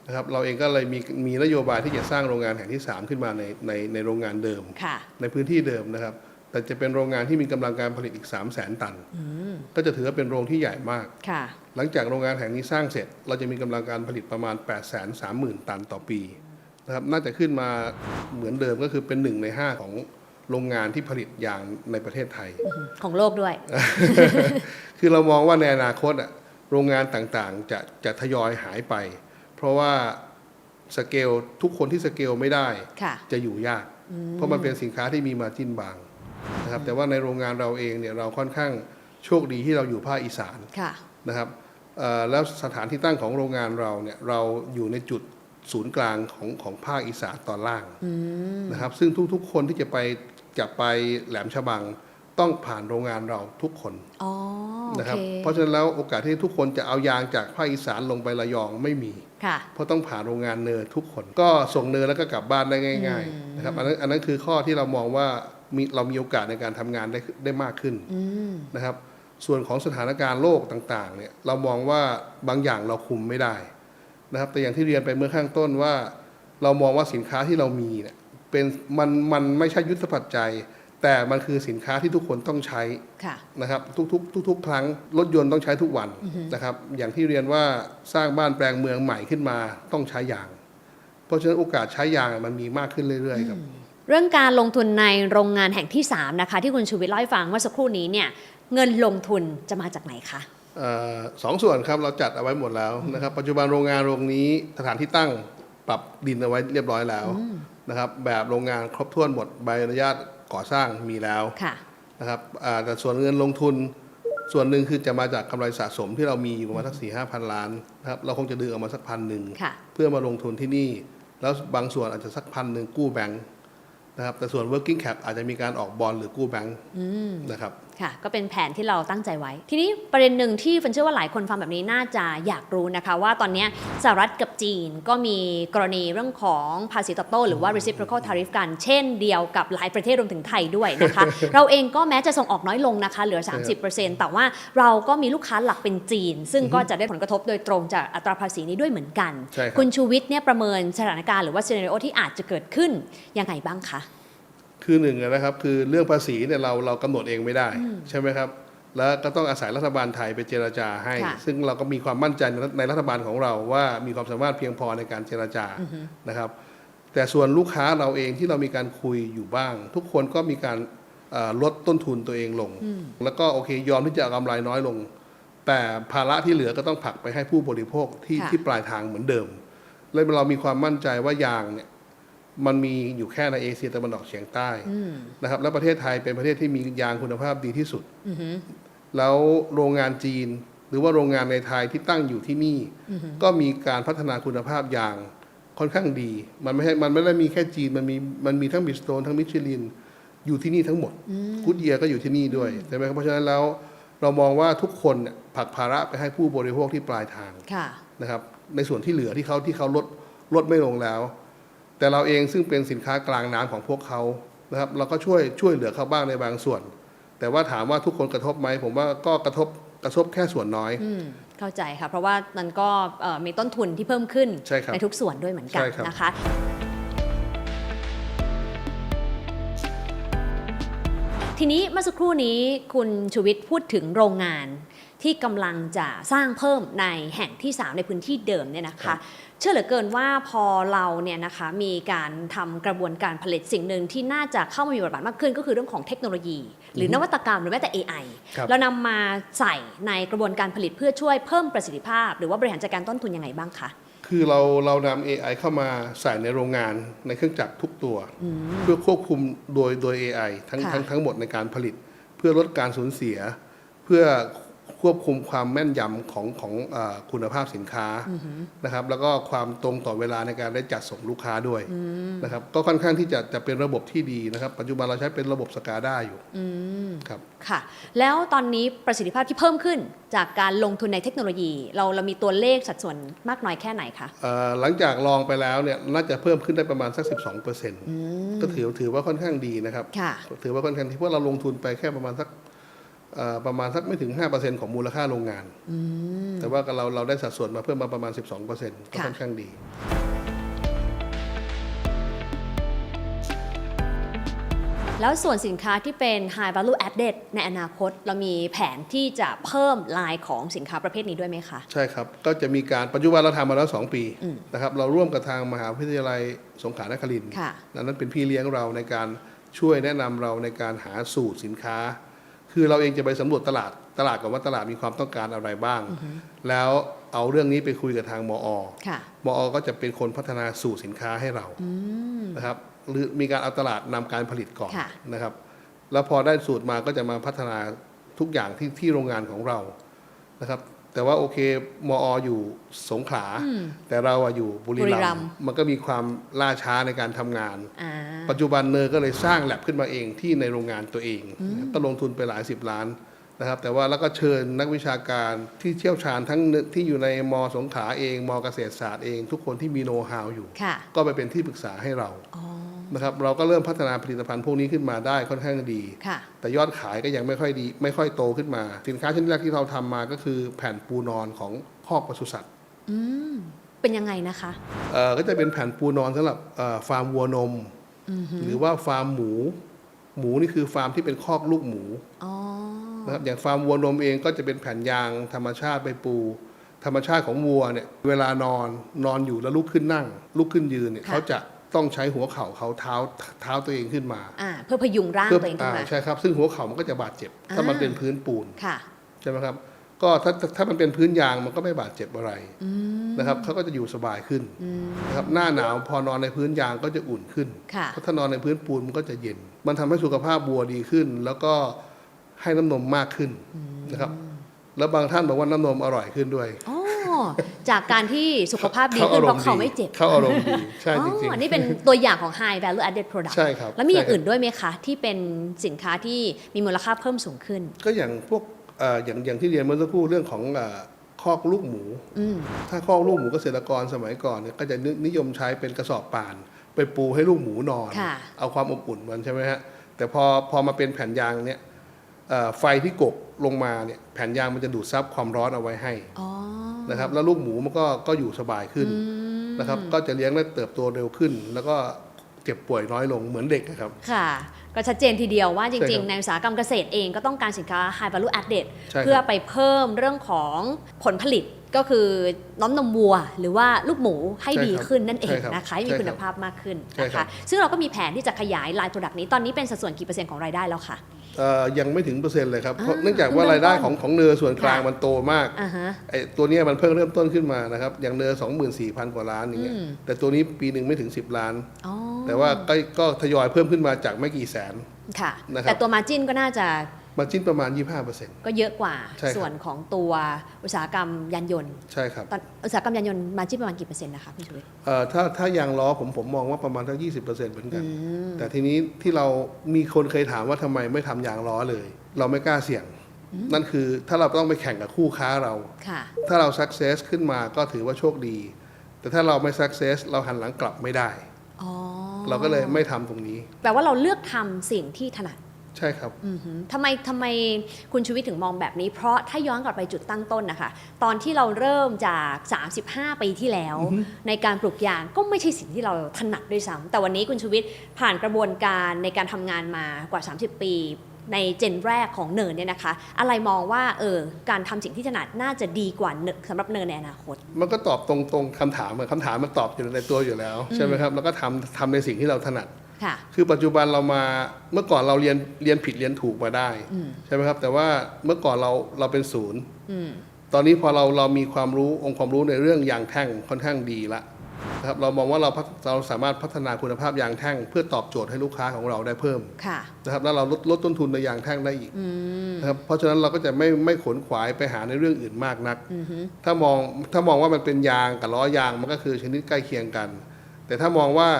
นะครับเราเองก็เลยมีนโยบายที่จะสร้างโรงงานแห่งที่3ขึ้นมาในโรงงานเดิมในพื้นที่เดิมนะครับแต่จะเป็นโรงงานที่มีกำลังการผลิตอีก 300,000 ตันก็จะถือว่าเป็นโรงที่ใหญ่มากหลังจากโรงงานแห่งนี้สร้างเสร็จเราจะมีกำลังการผลิตประมาณ 830,000 ตันต่อปีนะครับน่าจะขึ้นมาเหมือนเดิมก็คือเป็น1 ใน 5ของโรงงานที่ผลิตยางในประเทศไทยของโลกด้วย คือเรามองว่าในอนาคตโรงงานต่างๆจะทยอยหายไปเพราะว่าสเกลทุกคนที่สเกลไม่ได้จะอยู่ยากเพราะมันเป็นสินค้าที่มีมาร์จิ้นบางนะครับแต่ว่าในโรงงานเราเองเนี่ยเราค่อนข้างโชคดีที่เราอยู่ภาคอีสานนะครับแล้วสถานที่ตั้งของโรงงานเราเนี่ยเราอยู่ในจุดศูนย์กลางของภาคอีสานตอนล่างนะครับซึ่งทุกๆคนที่จะไปแหลมฉบังต้องผ่านโรงงานเราทุกคนนะครับเพราะฉะนั้นแล้วโอกาสที่ทุกคนจะเอายางจากภาคอีสานลงไประยองไม่มีเพราะต้องผ่านโรงงานเนอทุกคนก็ส่งเนอแล้วก็กลับบ้านได้ง่ายๆนะครับอันนั้นคือข้อที่เรามองว่าเรามีโอกาสในการทำงานได้มากขึ้นนะครับส่วนของสถานการณ์โลกต่างๆเนี่ยเรามองว่าบางอย่างเราคุมไม่ได้นะครับแต่อย่างที่เรียนไปเมื่อข้างต้นว่าเรามองว่าสินค้าที่เรามีเนี่ย เป็นมันไม่ใช่ยุทธปัจจัย แต่มันคือสินค้าที่ทุกคนต้องใช้ ค่ะ นะครับทุกครั้งรถยนต์ต้องใช้ทุกวันนะครับอย่างที่เรียนว่าสร้างบ้านแปลงเมืองใหม่ขึ้นมาต้องใช้ยาง เพราะฉะนั้นโอกาสใช้ยางมันมีมากขึ้นเรื่อยๆครับ เรื่องการลงทุนในโรงงานแห่งที่ 3 นะคะ ที่คุณชูวิทย์เล่าให้ฟังเมื่อสักครู่นี้เนี่ยเงินลงทุนจะมาจากไหนคะ สองส่วนครับเราจัดเอาไว้หมดแล้วนะครับปัจจุบันโรงงานโรงนี้สถานที่ตั้งปรับดินเอาไว้เรียบร้อยแล้วนะครับแบบโรงงานครบถ้วนหมดใบอนุญาตก่อสร้างมีแล้ว ค่ะ นะครับแต่ส่วนเงินลงทุนส่วนหนึ่งคือจะมาจากกำไรสะสมที่เรามีอยู่ประมาณสัก4-5 พันล้านนะครับเราคงจะดึงออกมาสัก1,000 ค่ะ เพื่อมาลงทุนที่นี่ แล้วบางส่วนอาจจะสัก1,000กู้แบงค์นะครับแต่ส่วน working cap อาจจะมีการออกบอลหรือกู้แบงค์นะครับ ค่ะ ก็เป็นแผนที่เราตั้งใจไว้ ทีนี้ประเด็นหนึ่งที่ฟันเชื่อว่าหลายคนฟังแบบนี้น่าจะอยากรู้นะคะ ว่าตอนนี้สหรัฐกับจีนก็มีกรณีเรื่องของภาษีตอบโต้หรือว่า reciprocal tariff กัน เช่นเดียวกับหลายประเทศรวมถึงไทยด้วยนะคะ เราเองก็แม้จะส่งออกน้อยลงนะคะ เหลือ 30%แต่ว่าเราก็มีลูกค้าหลักเป็นจีน ซึ่งก็จะได้ผลกระทบโดยตรงจากอัตราภาษีนี้ด้วยเหมือนกัน ใช่ครับ คุณชูวิทย์เนี่ยประเมินสถานการณ์หรือว่าซีนาริโอที่อาจจะเกิดขึ้นยังไงบ้างคะ คือหนึ่งนะครับคือเรื่องภาษีเนี่ยเรากำหนดเองไม่ได้ใช่ไหมครับแล้วก็ต้องอาศัยรัฐบาลไทยไปเจรจาให้ ค่ะ ซึ่งเราก็มีความมั่นใจในรัฐบาลของเราว่ามีความสามารถเพียงพอในการเจรจานะครับแต่ส่วนลูกค้าเราเองที่เรามีการคุยอยู่บ้าง ทุกคนก็มีการลดต้นทุนตัวเองลง แล้วก็โอเคยอมที่จะเอากำไรน้อยลง แต่ภาระที่เหลือก็ต้องผลักไปให้ผู้บริโภคที่ปลายทางเหมือนเดิมเลยเรามีความมั่นใจว่ายางเนี่ยมันมีอยู่แค่ในเอเชียตะวันออกเฉียงใต้นะครับและประเทศไทยเป็นประเทศที่มียางคุณภาพดีที่สุดแล้วโรงงานจีนหรือว่าโรงงานในไทยที่ตั้งอยู่ที่นี่ก็มีการพัฒนาคุณภาพยางค่อนข้างดี มันไม่ได้มีแค่จีนมันมีทั้งบิสโตนทั้งมิชลินอยู่ที่นี่ทั้งหมดกู๊ดเยียร์ก็อยู่ที่นี่ด้วยใช่ไหมครับเพราะฉะนั้นแล้วเรามองว่าทุกคนเนี่ยผลักภาระไปให้ผู้บริโภคที่ปลายทาง ค่ะ นะครับในส่วนที่เหลือที่เขาลดไม่ลงแล้ว แต่เราเองซึ่งเป็นสินค้ากลางน้ำของพวกเขานะครับเราก็ช่วยเหลือเขาบ้างในบางส่วน แต่ว่าถามว่าทุกคนกระทบไหมผมว่าก็กระทบแค่ส่วนน้อย เข้าใจค่ะ เพราะว่ามันก็มีต้นทุนที่เพิ่มขึ้น ใช่ครับ ทุกส่วนด้วยเหมือนกัน ใช่ครับ นะคะ ทีนี้เมื่อสักครู่นี้คุณชูวิทย์พูดถึงโรงงานที่กำลังจะสร้างเพิ่มในแห่งที่ 3 ในพื้นที่เดิมเนี่ยนะคะเชื่อเหลือเกินว่าพอเราเนี่ยนะคะมีการทำกระบวนการผลิตสิ่งหนึ่งที่น่าจะเข้ามามีบทบาทมากขึ้นก็คือเรื่องของเทคโนโลยี หรือนวัตกรรมหรือแม้แต่ AI ครับ เรานำมาใส่ในกระบวนการผลิตเพื่อช่วยเพิ่มประสิทธิภาพ หรือว่าบริหารจัดการต้นทุนยังไงบ้างคะ คือเรานำ AI เข้ามาใส่ในโรงงานในเครื่องจักรทุกตัว เพื่อควบคุมโดย AI ทั้งหมดในการผลิต เพื่อลดการสูญเสีย เพื่อควบคุมความแม่นยำของคุณภาพสินค้านะครับแล้วก็ความตรงต่อเวลาในการได้จัดส่งลูกค้าด้วยนะครับก็ค่อนข้างที่จะเป็นระบบที่ดีนะครับปัจจุบันเราใช้เป็นระบบสกาด้าอยู่ครับ ค่ะ แล้วตอนนี้ประสิทธิภาพที่เพิ่มขึ้นจากการลงทุนในเทคโนโลยี เรามีตัวเลขสัดส่วนมากน้อยแค่ไหนคะ หลังจากลองไปแล้วเนี่ยน่าจะเพิ่มขึ้นได้ประมาณสัก 12%ก็ถือว่าค่อนข้างดีนะครับ ค่ะ ถือว่าค่อนข้างที่เพราะเราลงทุนไปแค่ประมาณสักไม่ถึง 5% ของมูลค่าโรงงานแต่ว่าเราได้สัดส่วนมาเพิ่มมาประมาณ 12%ก็ค่อนข้างดี แล้วส่วนสินค้าที่เป็น high value added ในอนาคต เรามีแผนที่จะเพิ่มลายของสินค้าประเภทนี้ด้วยไหมคะ ใช่ครับ ก็จะมีการปัจจุบันเราทำมาแล้ว 2 ปีนะครับเราร่วมกับทางมหาวิทยาลัยสงขลานครินทร์ ค่ะ นั้นเป็นพี่เลี้ยงเราในการช่วยแนะนำเราในการหาสูตรสินค้า คือเราเองจะไปสำรวจตลาดก่อนว่าตลาดมีความต้องการอะไรบ้าง แล้วเอาเรื่องนี้ไปคุยกับทางมอ ค่ะ มอ ก็จะเป็นคนพัฒนาสูตรสินค้าให้เรานะครับหรือมีการเอาตลาดนำการผลิตก่อน ค่ะ นะครับแล้วพอได้สูตรมาก็จะมาพัฒนาทุกอย่างที่โรงงานของเรานะครับแต่ว่าโอเคมอ อยู่สงขลาแต่เราอยู่บุรีรัมย์มันก็มีความล่าช้าในการทำงาน อ่า ปัจจุบันเนอก็เลยสร้างแลบขึ้นมาเองที่ในโรงงานตัวเองก็ลงทุนไปหลาย10 ล้านนะครับแต่ว่าแล้วก็เชิญนักวิชาการที่เชี่ยวชาญทั้งที่อยู่ในมสงขลาเองมเกษตรศาสตร์เองทุกคนที่มีโน้ตฮาวอยู่ ค่ะ ก็ไปเป็นที่ปรึกษาให้เรานะครับเราก็เริ่มพัฒนาผลิตภัณฑ์พวกนี้ขึ้นมาได้ค่อนข้างดี ค่ะ แต่ยอดขายก็ยังไม่ค่อยดีไม่ค่อยโตขึ้นมา สินค้าชนิดแรกที่เราทำมาก็คือแผ่นปูนอนของคอกปศุสัตว์ เป็นยังไงนะคะ ก็จะเป็นแผ่นปูนอนสำหรับฟาร์มวัวนม หรือว่าฟาร์มหมูนี่คือฟาร์มที่เป็นคอกลูกหมูนะครับอย่างฟาร์มวัวนมเองก็จะเป็นแผ่นยางธรรมชาติไปปูธรรมชาติของวัวเนี่ยเวลานอนอยู่แล้วลุกขึ้นนั่งลุกขึ้นยืนเนี่ยเขาจะต้องใช้หัวเข่าเขาเท้าตัวเองขึ้นมาเพื่อพยุงร่างตัวเองขึ้นมาใช่ครับซึ่งหัวเข่ามันก็จะบาดเจ็บถ้ามันเป็นพื้นปูนใช่ไหมครับก็ถ้ามันเป็นพื้นยางมันก็ไม่บาดเจ็บอะไรนะครับเขาก็จะอยู่สบายขึ้นนะครับหน้าหนาวพอนอนในพื้นยางก็จะอุ่นขึ้นเพราะถ้านอนในพื้นปูนมันก็จะเย็นมันทำให้สุขภาพวัวดีขึ้นแล้วก็ให้น้ำนมมากขึ้นนะครับแล้วบางท่านบอกว่าน้ำนมอร่อยขึ้นด้วยจากการที่สุขภาพดีขึ้นเพราะเขาไม่เจ็บเขาอารมณ์ดีใช่จริงๆอันนี้เป็นตัวอย่างของ High Value Added Product ใช่ครับแล้วมีอย่างอื่นด้วยไหมคะที่เป็นสินค้าที่มีมูลค่าเพิ่มสูงขึ้นก็อย่างพวกอย่างที่เรียนเมื่อสักครู่เรื่องของคอกลูกหมูถ้าคอกลูกหมูเกษตรกรสมัยก่อนเนี่ยก็จะนิยมใช้เป็นกระสอบป่านไปปูให้ลูกหมูนอนเอาความอบอุ่นมันใช่ไหมฮะแต่พอมาเป็นแผ่นยางเนี่ยไฟที่กกลงมาเนี่ยแผ่นยางมันจะดูดซับความร้อนเอาไว้ให้นะครับแล้วลูกหมูมันก็อยู่สบายขึ้นนะครับก็จะเลี้ยงและเติบโตเร็วขึ้นแล้วก็เจ็บป่วยน้อยลงเหมือนเด็กครับค่ะก็ชัดเจนทีเดียวว่าจริงๆในอุตสาหกรรมเกษตรเองก็ต้องการสินค้า High Value Added เพื่อไปเพิ่มเรื่องของผลผลิตก็คือน้ำนมวัวหรือว่าลูกหมูให้ดีขึ้นนั่นเองนะคะให้มีคุณภาพมากขึ้นนะคะซึ่งเราก็มีแผนที่จะขยายไลน์โปรดักต์นี้ตอนนี้เป็นสัดส่วนกี่เปอร์เซ็นต์ของรายได้แล้วคะยังไม่ถึงเปอร์เซ็นต์เลยครับเพราะเนื่องจากว่ารายได้ของเนอส่วนกลางมันโตมากไอ้ตัวนี้มันเพิ่งเริ่มต้นขึ้นมานะครับอย่างเนอ 24,000 กว่าล้านอย่างเงี้ยแต่ตัวนี้ปีหนึ่งไม่ถึง10 ล้านแต่ว่าก็ทยอยเพิ่มขึ้นมาจากไม่กี่แสนค่ะแต่ตัวมาร์จิ้นก็น่าจะมาร์จิ้นประมาณ 25% ก็เยอะกว่าส่วนของตัวอุตสาหกรรมยานยนต์ใช่ครับอุตสาหกรรมยานยนต์มาร์จิ้นประมาณกี่เปอร์เซ็นต์นะคะพี่ชูวิทย์ถ้ายางล้อผมมองว่าประมาณทั้ง 20% เหมือนกันแต่ทีนี้ที่เรามีคนเคยถามว่าทำไมไม่ทำยางล้อเลยเราไม่กล้าเสี่ยงนั่นคือถ้าเราต้องไปแข่งกับคู่ค้าเราถ้าเรา success ขึ้นมาก็ถือว่าโชคดีแต่ถ้าเราไม่ success เราหันหลังกลับไม่ได้เราก็เลยไม่ทำตรงนี้แปลว่าเราเลือกทำสิ่งที่ถนัดใช่ครับทำไมคุณชูวิทย์ถึงมองแบบนี้เพราะถ้าย้อนกลับไปจุดตั้งต้นนะคะตอนที่เราเริ่มจาก35 ปีที่แล้วในการปลูกยางก็ไม่ใช่สิ่งที่เราถนัดด้วยซ้ำแต่วันนี้คุณชูวิทย์ผ่านกระบวนการในการทำงานมากว่า30 ปีในเจนแรกของเนิร์เนี่ยนะคะอะไรมองว่าการทำสิ่งที่ถนัดน่าจะดีกว่าสำหรับเนิร์ในอนาคตมันก็ตอบตรงคำถามมันตอบอยู่ในตัวอยู่แล้วใช่ไหมครับแล้วก็ทำในสิ่งที่เราถนัดคือปัจจุบันเรามาเมื่อก่อนเราเรียนผิดเรียนถูกมาได้ใช่ไหมครับแต่ว่าเมื่อก่อนเราเป็นศูนย์ตอนนี้พอเรามีความรู้องค์ความรู้ในเรื่องยางแท่งค่อนข้างดีละนะครับเรามองว่าเราสามารถพัฒนาคุณภาพยางแท่งเพื่อตอบโจทย์ให้ลูกค้าของเราได้เพิ่มนะครับแล้วเราลดต้นทุนในยางแท่งได้อีกนะครับเพราะฉะนั้นเราก็จะไม่ขนขวายไปหาในเรื่องอื่นมากนักถ้ามองว่ามันเป็นยางกับล้อยางมันก็คือชนิดใกล้เคียงกันแต่ถ้ามองว่า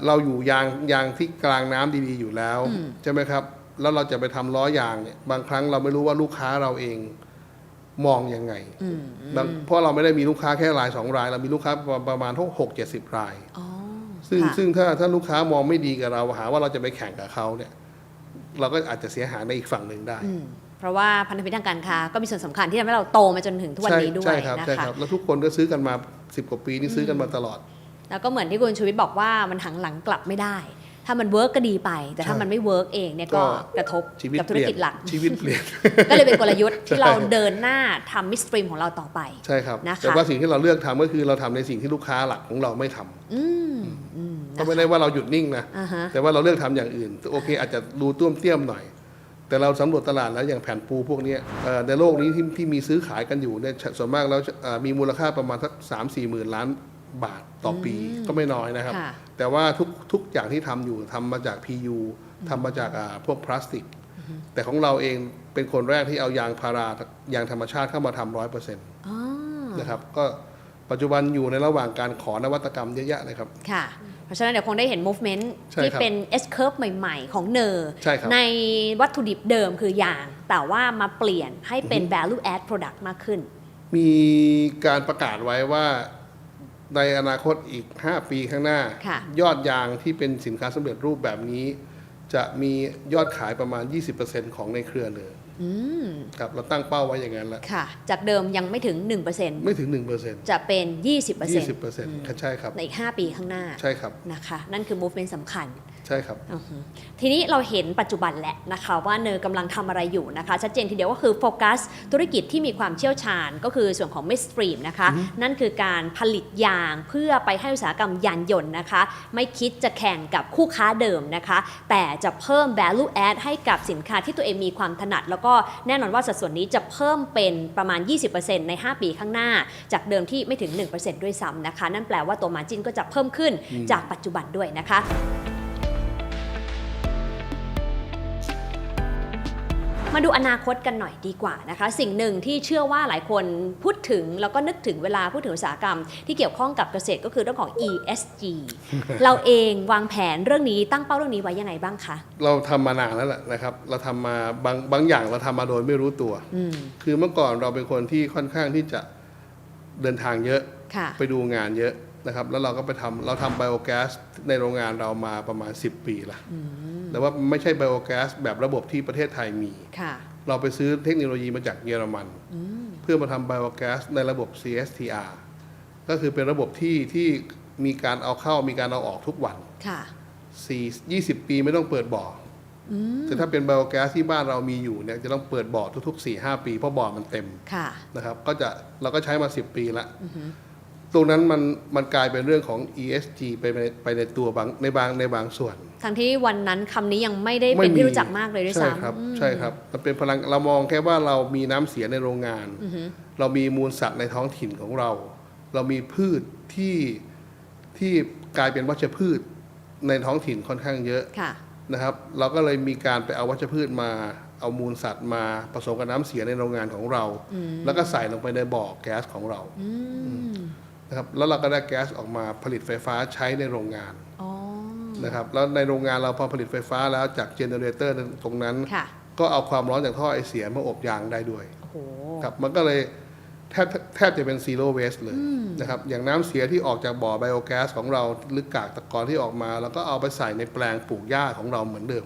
เราอยู่ยางที่กลางน้ำดีๆอยู่แล้วใช่ไหมครับแล้วเราจะไปทำล้อยางเนี่ยบางครั้งเราไม่รู้ว่าลูกค้าเราเองมองยังไงเพราะเราไม่ได้มีลูกค้าแค่ราย2 รายเรามีลูกค้าประมาณ60-70 รายซึ่งถ้าลูกค้ามองไม่ดีกับเราหาว่าเราจะไปแข่งกับเขาเนี่ยเราก็อาจจะเสียหายในอีกฝั่งหนึ่งได้เพราะว่าพันธมิตรทางการค้าก็มีส่วนสำคัญที่ทำให้เราโตมาจนถึงทุกวันนี้ด้วยนะคะใช่ครับแล้วทุกคนก็ซื้อกันมา10 กว่าปีนี่ซื้อกันมาตลอดแล้วก็เหมือนที่คุณชูวิทย์บอกว่ามันหันหลังกลับไม่ได้ถ้ามันเวิร์กก็ดีไปแต่ถ้ามันไม่เวิร์กเองเนี่ยก็กระทบกับธุรกิจหลักชีวิตเปลี่ยนก็เลยเป็นกลยุทธ์ที่เราเดินหน้าทำมิดสตรีมของเราต่อไปใช่ครับแต่ว่าสิ่งที่เราเลือกทำก็คือเราทำในสิ่งที่ลูกค้าหลักของเราไม่ทำก็ไม่ได้ว่าเราหยุดนิ่งนะแต่ว่าเราเลือกทำอย่างอื่นโอเคอาจจะดูต้วมเตี้ยมหน่อยแต่เราสำรวจตลาดแล้วอย่างแผ่นปูพวกนี้ในโลกนี้ที่มีซื้อขายกันอยู่เนี่ยส่วนมากแล้วมีมูลค่าประมาณสัก3-4 หมื่นล้านบาทต่อปีก็ไม่น้อยนะครับแต่ว่าทุกอย่างที่ทำอยู่ทำมาจาก PU ทำมาจากพวกพลาสติกแต่ของเราเองเป็นคนแรกที่เอายางพารายางธรรมชาติเข้ามาทำ 100% นะครับก็ปัจจุบันอยู่ในระหว่างการขอนวัตกรรมเยอะแยะเลยครับค่ะเพราะฉะนั้นเดี๋ยวคงได้เห็น movement ที่เป็น S curve ใหม่ๆของเนอร์ในวัตถุดิบเดิมคือยางแต่ว่ามาเปลี่ยนให้เป็น value add product มากขึ้นมีการประกาศไว้ว่าในอนาคตอีก5 ปีข้างหน้ายอดยางที่เป็นสินค้าสำเร็จรูปแบบนี้จะมียอดขายประมาณ 20% ของในเครือเนอร์ ครับเราตั้งเป้าไว้อย่างนั้นแล้วค่ะจากเดิมยังไม่ถึง 1% ไม่ถึง 1% จะเป็น 20%ใช่ครับในอีก 5 ปีข้างหน้า ใช่ครับนะคะนั่นคือ movement สำคัญใช่ครับทีนี้เราเห็นปัจจุบันแหละนะคะว่าเนยกำลังทำอะไรอยู่นะคะชัดเจนทีเดียวก็คือโฟกัสธุรกิจที่มีความเชี่ยวชาญก็คือส่วนของ midstream นะคะนั่นคือการผลิตยางเพื่อไปให้อุตสาหกรรมยานยนต์นะคะไม่คิดจะแข่งกับคู่ค้าเดิมนะคะแต่จะเพิ่ม value add ให้กับสินค้าที่ตัวเองมีความถนัดแล้วก็แน่นอนว่าสัดส่วนนี้จะเพิ่มเป็นประมาณ 20% ใน 5 ปีข้างหน้าจากเดิมที่ไม่ถึง 1% ด้วยซ้ำนะคะนั่นแปลว่าตัว margin ก็จะเพิ่มขึ้นจากปัจจุบันด้วยนะคะมาดูอนาคตกันหน่อยดีกว่านะคะสิ่งหนึ่งที่เชื่อว่าหลายคนพูดถึงแล้วก็นึกถึงเวลาพูดถึงอุตสาหกรรมที่เกี่ยวข้องกับเกษตรก็คือเรื่องของ ESG เราเองวางแผนเรื่องนี้ตั้งเป้าเรื่องนี้ไว้ยังไงบ้างคะเราทำมานานแล้วแหละนะครับเราทำมาบางอย่างเราทำมาโดยไม่รู้ตัวคือเมื่อก่อนเราเป็นคนที่ค่อนข้างที่จะเดินทางเยอะไปดูงานเยอะนะครับแล้วเราก็เราทำไบโอแก๊สในโรงงานเรามาประมาณ10 ปีละแต่ว่าไม่ใช่ไบโอแก๊สแบบระบบที่ประเทศไทยมีเราไปซื้อเทคโนโลยีมาจากเยอรมันเพื่อมาทำไบโอแก๊สในระบบ CSTR ก็คือเป็นระบบที่มีการเอาเข้ามีการเอาออกทุกวัน20 ปีไม่ต้องเปิดบ่อแต่ถ้าเป็นไบโอแก๊สที่บ้านเรามีอยู่เนี่ยจะต้องเปิดบ่อทุกๆ 4-5 ปีเพราะบ่อมันเต็มนะครับเราก็ใช้มา10 ปีละตรงนั้นมันกลายเป็นเรื่องของ ESG ไปในตัวในบางส่วนทั้งที่วันนั้นคำนี้ยังไม่ได้เป็นที่รู้จักมากเลยด้วยซ้ำใช่ครับมันเป็นพลังเรามองแค่ว่าเรามีน้ำเสียในโรงงานเรามีมูลสัตว์ในท้องถิ่นของเรามีพืชที่กลายเป็นวัชพืชในท้องถิ่นค่อนข้างเยอะนะครับเราก็เลยมีการไปเอาวัชพืชมาเอามูลสัตว์มาผสมกับน้ำเสียในโรงงานของเราแล้วก็ใส่ลงไปในบ่อแก๊สของเรานะครับแล้วเราก็ได้แก๊สออกมาผลิตไฟฟ้าใช้ในโรงงานนะครับแล้วในโรงงานเราพอผลิตไฟฟ้าแล้วจากเจเนเรเตอร์ตรงนั้นก็เอาความร้อนจากท่อไอเสียมาอบยางได้ด้วยครับมันก็เลยแทบจะเป็นซีโร่เวสเลยนะครับอย่างน้ำเสียที่ออกจากบ่อไบโอแก๊สของเราหรือกากตะกอนที่ออกมาแล้วก็เอาไปใส่ในแปลงปลูกหญ้าของเราเหมือนเดิม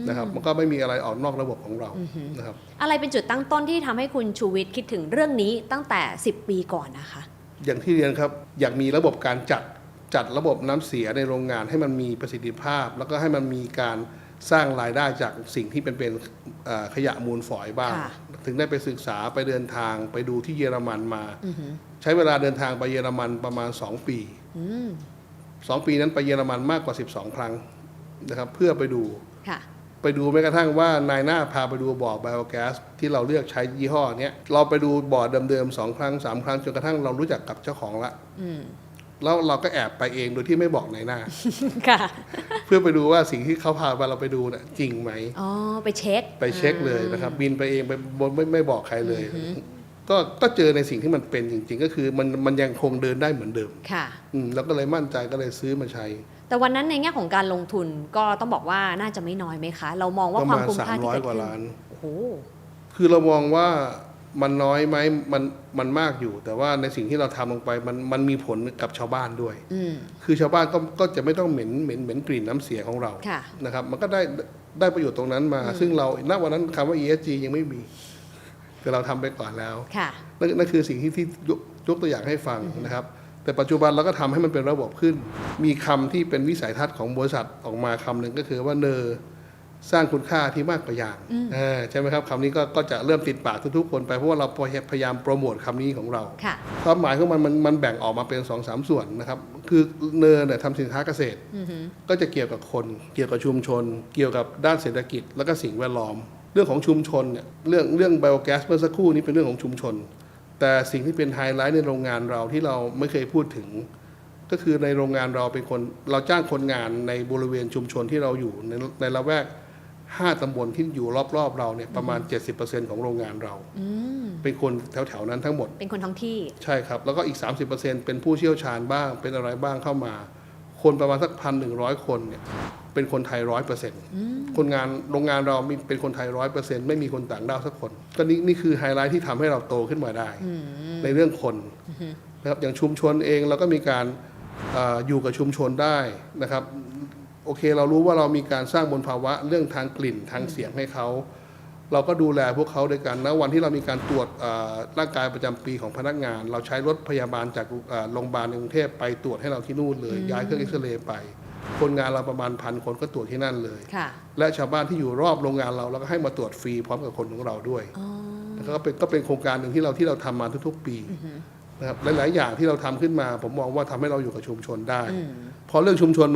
นะครับมันก็ไม่มีอะไรออกนอกระบบของเรานะครับอะไรเป็นจุดตั้งต้นที่ทำให้คุณชูวิทย์คิดถึงเรื่องนี้ตั้งแต่10 ปีก่อนนะคะอย่างที่เรียนครับอยากมีระบบการจัดระบบน้ำเสียในโรงงานให้มันมีประสิทธิภาพแล้วก็ให้มันมีการสร้างรายได้จากสิ่งที่เป็นขยะมูลฝอยบ้างถึงได้ไปศึกษาไปเดินทางไปดูที่เยอรมันมาใช้เวลาเดินทางไปเยอรมันประมาณ2 ปี2 ปีนั้นไปเยอรมันมากกว่า12 ครั้งนะครับเพื่อไปดูแม้กระทั่งว่านายหน้าพาไปดูบ่อไบโอแก๊สที่เราเลือกใช้ยี่ห้อนี้เราไปดูบ่อเดิมๆ2 ครั้ง 3 ครั้งจนกระทั่งเรารู้จักกับเจ้าของละแล้วเราก็แอบไปเองโดยที่ไม่บอกนายหน้าเพื่อไปดูว่าสิ่งที่เขาพาไปเราไปดูน่ะจริงไหมไปเช็คเลยนะครับบินไปเองไปไม่บอกใครเลยก็เจอในสิ่งที่มันเป็นจริงๆก็คือมันยังคงเดินได้เหมือนเดิมแล้วก็เลยมั่นใจก็เลยซื้อมาใช้แต่วันนั้นในแง่ของการลงทุนก็ต้องบอกว่าน่าจะไม่น้อยไหมคะเรามองว่าความคุ้มค่าที่เกิดขึ้นประมาณ300 กว่าล้านคือเรามองว่ามันน้อยไหมมันมากอยู่แต่ว่าในสิ่งที่เราทำลงไปมันมีผลกับชาวบ้านด้วยคือชาวบ้านก็จะไม่ต้องเหม็นกลิ่นน้ำเสียของเรานะครับมันก็ได้ประโยชน์ตรงนั้นมาซึ่งเราณวันนั้นคำว่า ESG ยังไม่มีแต่เราทำไปก่อนแล้วนั่นคือสิ่งที่ยกตัวอย่างให้ฟังนะครับแต่ปัจจุบันเราก็ทำให้มันเป็นระบบขึ้นมีคำที่เป็นวิสัยทัศน์ของบริษัทออกมาคำหนึ่งก็คือว่าเนอสร้างคุณค่าที่มากกว่าอย่างใช่ไหมครับคำนี้ก็จะเริ่มติดปากทุกๆคนไปเพราะว่าเราพยายามโปรโมทคำนี้ของเราความหมายของมันแบ่งออกมาเป็น 2-3 ส่วนนะครับคือเนอเนี่ยทำสินค้าเกษตรก็จะเกี่ยวกับคนเกี่ยวกับชุมชนเกี่ยวกับด้านเศรษฐกิจแล้วก็สิ่งแวดล้อมเรื่องของชุมชนเนี่ยเรื่องไบโอแก๊สเมื่อสักครู่นี้เป็นเรื่องของชุมชนแต่สิ่งที่เป็นไฮไลท์ในโรงงานเราที่เราไม่เคยพูดถึงก็คือในโรงงานเราเป็นคนเราจ้างคนงานในบริเวณชุมชนที่เราอยู่ในละแวก5 ตำบลที่อยู่รอบๆเราเนี่ยประมาณ 70% ของโรงงานเราเป็นคนแถวๆนั้นทั้งหมดเป็นคนท้องที่ใช่ครับแล้วก็อีก 30% เป็นผู้เชี่ยวชาญบ้างเป็นอะไรบ้างเข้ามาคนประมาณสัก 1,100 คนเนี่ยเป็นคนไทย 100% คนงานโรงงานเราเป็นคนไทย 100% ไม่มีคนต่างด้าวสักคนก็นี่คือไฮไลท์ที่ทำให้เราโตขึ้นมาได้ในเรื่องคนนะครับอย่างชุมชนเองเราก็มีการอยู่กับชุมชนได้นะครับโอเคเรารู้ว่าเรามีการสร้างมลภาวะเรื่องทางกลิ่นทางเสียงให้เขา เราก็ดูแลพวกเขาโดยกันนะวันที่เรามีการตรวจร่างกายประจำปีของพนักงาน เราใช้รถพยาบาลจากโรงพยาบาลในกรุงเทพไปตรวจให้เราที่นู่นเลยย้ายเครื่องเอ็กซเรย์ไปคนงานเราประมาณ1,000 คนก็ตรวจที่นั่นเลยและชาวบ้านที่อยู่รอบโรงงานเราก็ให้มาตรวจฟรีพร้อมกับคนของเราด้วยก็เป็นโครงการหนึ่งที่เราทำมาทุกๆปีนะครับหลายๆอย่างที่เราทำขึ้นมาผมมองว่าทำให้เราอยู่กับชุมชนได้พอเรื่องชุมชน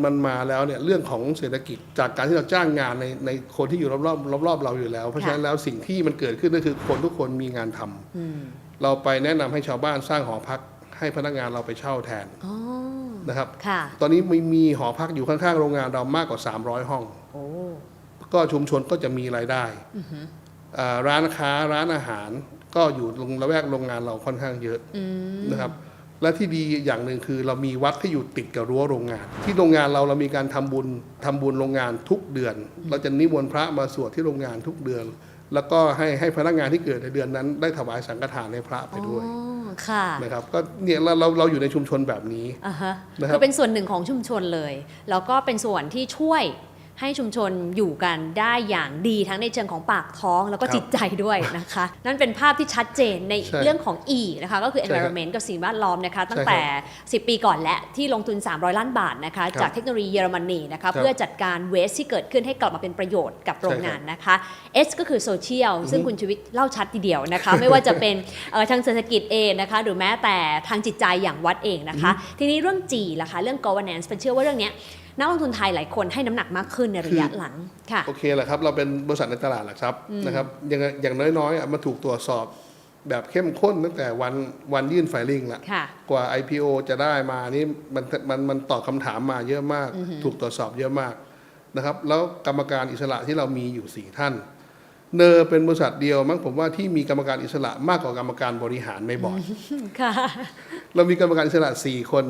มันมาแล้วเนี่ยเรื่องของเศรษฐกิจจากการที่เราจ้างงานในคนที่อยู่รอบเราอยู่แล้วเพราะฉะนั้นแล้วสิ่งที่มันเกิดขึ้นก็คือคนทุกคนมีงานทำเราไปแนะนำให้ชาวบ้านสร้างหอพักให้พนักงานเราไปเช่าแทนนะครับตอนนี้มีหอพักอยู่ข้างๆโรงงานเรามากกว่า300 ห้องก็ชุมชนก็จะมีรายได้ร้านค้าร้านอาหารก็อยู่ละแวกโรงงานเราค่อนข้างเยอะนะครับและที่ดีอย่างหนึ่งคือเรามีวัดที่อยู่ติดกับรั้วโรงงานที่โรงงานเรามีการทำบุญโรงงานทุกเดือนเราจะนิมนต์พระมาสวดที่โรงงานทุกเดือนแล้วก็ให้พนักงานที่เกิดในเดือนนั้นได้ถวายสังฆทานให้พระไปด้วยนะครับก็เนี่ยเราอยู่ในชุมชนแบบนี้คือเป็นส่วนหนึ่งของชุมชนเลยแล้วก็เป็นส่วนที่ช่วยให้ชุมชนอยู่กันได้อย่างดีทั้งในเชิงของปากท้องแล้วก็จิตใจด้วยนะคะนั่นเป็นภาพที่ชัดเจนในเรื่องของ E นะคะก็คือ environment กับสิ่งแวดล้อมนะคะตั้งแต่10 ปีก่อนและที่ลงทุน300 ล้านบาทนะคะจากเทคโนโลยีเยอรมนีนะคะเพื่อจัดการเวสที่เกิดขึ้นให้กลับมาเป็นประโยชน์กับโรงงานนะคะ S ก็คือโซเชียลซึ่งคุณชีวิตเล่าชัดทีเดียวนะคะไม่ว่าจะเป็นทางเศรษฐกิจเองนะคะหรือแม้แต่ทางจิตใจอย่างวัดเองนะคะทีนี้เรื่อง G ล่ะคะเรื่อง governance เป็นเชื่อว่าเรื่องนี้นักลงทุนไทยหลายคนให้น้ำหนักมากขึ้นในระยะหลังค่ะโอเคแหละครับเราเป็นบริษัทในตลาดหลักทรัพย์นะครับอย่างน้อยๆมาถูกตรวจสอบแบบเข้มข้นตั้งแต่วันยื่นไฟลิ่งละกว่า IPO จะได้มานี่มันตอบคำถามมาเยอะมากถูกตรวจสอบเยอะมากนะครับแล้วกรรมการอิสระที่เรามีอยู่4 ท่านเนอเป็นบริษัทเดียวมั้งผมว่าที่มีกรรมการอิสระมากกว่ากรรมการบริหารในบอร์ดเรามีกรรมการอิสระ4 คน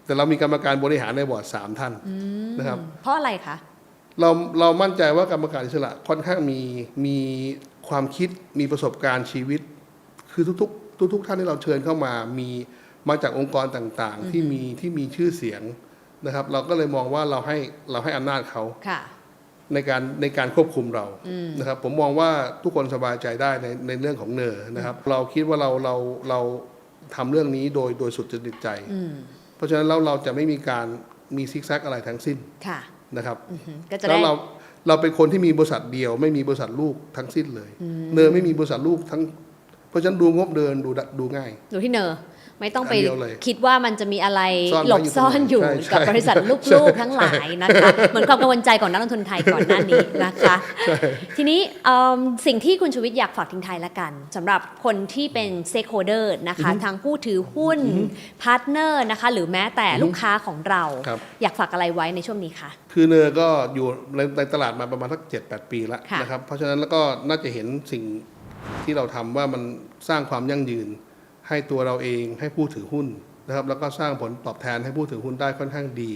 แต่เรามีกรรมการบริหารในบอร์ด3 ท่านนะครับเพราะอะไรคะเรามั่นใจว่ากรรมการอิสระค่อนข้างมีความคิดมีประสบการณ์ชีวิตคือทุกท่านที่เราเชิญเข้ามาจากองค์กรต่างๆที่มีชื่อเสียงนะครับเราก็เลยมองว่าเราให้อำนาจเขาในการควบคุมเรานะครับผมมองว่าทุกคนสบายใจได้ในเรื่องของเนอนะครับเราคิดว่าเราทำเรื่องนี้โดยสุดจิตใจเพราะฉะนั้นเราจะไม่มีซิกแซกอะไรทั้งสิ้นนะครับแล้วเราเป็นคนที่มีบริษัทเดียวไม่มีบริษัทลูกทั้งสิ้นเลยเนอไม่มีบริษัทลูกทั้งเพราะฉะนั้นดูงบเดินดูง่ายดูที่เนอไม่ต้องไปคิดว่ามันจะมีอะไรหลบซ่อนอยู่กับบริษัทลูกๆทั้งหลายนะคะเหมือนความกังวลใจของนักลงทุนไทยก่อนหน้านี้นะคะทีนี้สิ่งที่คุณชูวิทย์อยากฝากทิ้งท้ายละกันสำหรับคนที่เป็นสเต็กโฮลเดอร์นะคะทางผู้ถือหุ้นพาร์ทเนอร์นะคะหรือแม้แต่ลูกค้าของเราอยากฝากอะไรไว้ในช่วงนี้คะคือเนอก็อยู่ในตลาดมาประมาณสัก 7-8 ปีแล้วนะครับเพราะฉะนั้นแล้วก็น่าจะเห็นสิ่งที่เราทำว่ามันสร้างความยั่งยืนให้ตัวเราเองให้ผู้ถือหุ้นนะครับแล้วก็สร้างผลตอบแทนให้ผู้ถือหุ้นได้ค่อนข้างดี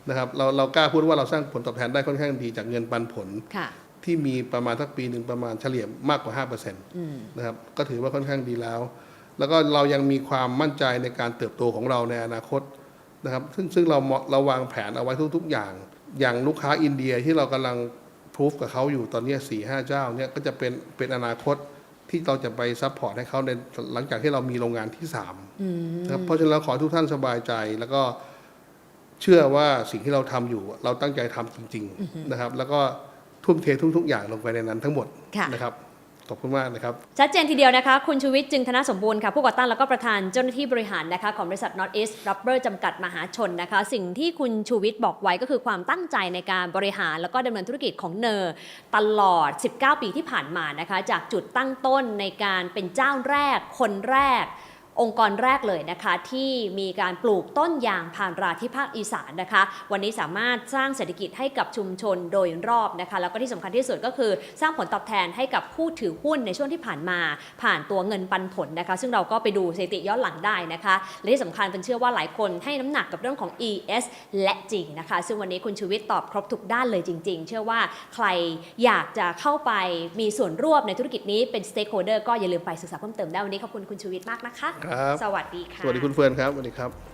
นะครับเรากล้าพูดว่าเราสร้างผลตอบแทนได้ค่อนข้างดีจากเงินปันผลที่มีประมาณสักปีหนึ่งประมาณเฉลี่ยมากกว่า 5% นะครับก็ถือว่าค่อนข้างดีแล้วก็เรายังมีความมั่นใจในการเติบโตของเราในอนาคตนะครับซึ่งเราวางแผนเอาไว้ทุกๆอย่างลูกค้าอินเดียที่เรากำลังพิสูจกับเขาอยู่ตอนนี้ 4-5 เจ้าเนี่ยก็จะเป็นอนาคตที่เราจะไปซัพพอร์ตให้เขาในหลังจากที่เรามีโรงงานที่3นะครับเพราะฉะนั้นเราขอทุกท่านสบายใจแล้วก็เชื่อว่าสิ่งที่เราทำอยู่เราตั้งใจทำจริงๆนะครับแล้วก็ทุ่มเททุกอย่างลงไปในนั้นทั้งหมดนะครับขอบคุณมากนะครับชัดเจนทีเดียวนะคะคุณชูวิทย์จึงธนสมบูรณ์ค่ะผู้ก่อตั้งแล้วก็ประธานเจ้าหน้าที่บริหารนะคะของบริษัท Northeast Rubber จำกัดมหาชนนะคะสิ่งที่คุณชูวิทย์บอกไว้ก็คือความตั้งใจในการบริหารแล้วก็ดำเนินธุรกิจของเนอตลอด19 ปีที่ผ่านมานะคะจากจุดตั้งต้นในการเป็นเจ้าแรกคนแรกองค์กรแรกเลยนะคะที่มีการปลูกต้นยางพาราที่ภาคอีสานนะคะวันนี้สามารถสร้างเศรษฐกิจให้กับชุมชนโดยรอบนะคะแล้วก็ที่สำคัญที่สุดก็คือสร้างผลตอบแทนให้กับผู้ถือหุ้นในช่วงที่ผ่านมาผ่านตัวเงินปันผลนะคะซึ่งเราก็ไปดูสถิติย้อนหลังได้นะคะและที่สำคัญเป็นเชื่อว่าหลายคนให้น้ำหนักกับเรื่องของ ES และ G นะคะซึ่งวันนี้คุณชูวิทย์ตอบครบทุกด้านเลยจริงๆเชื่อว่าใครอยากจะเข้าไปมีส่วนร่วมในธุรกิจนี้เป็น stakeholder ก็อย่าลืมไปศึกษาเพิ่มเติมได้วันนี้ขอบคุณคุณชูวิทย์มากนะคะสวัสดีค่ะสวัสดีคุณเฟิร์นครับสวัสดีครับ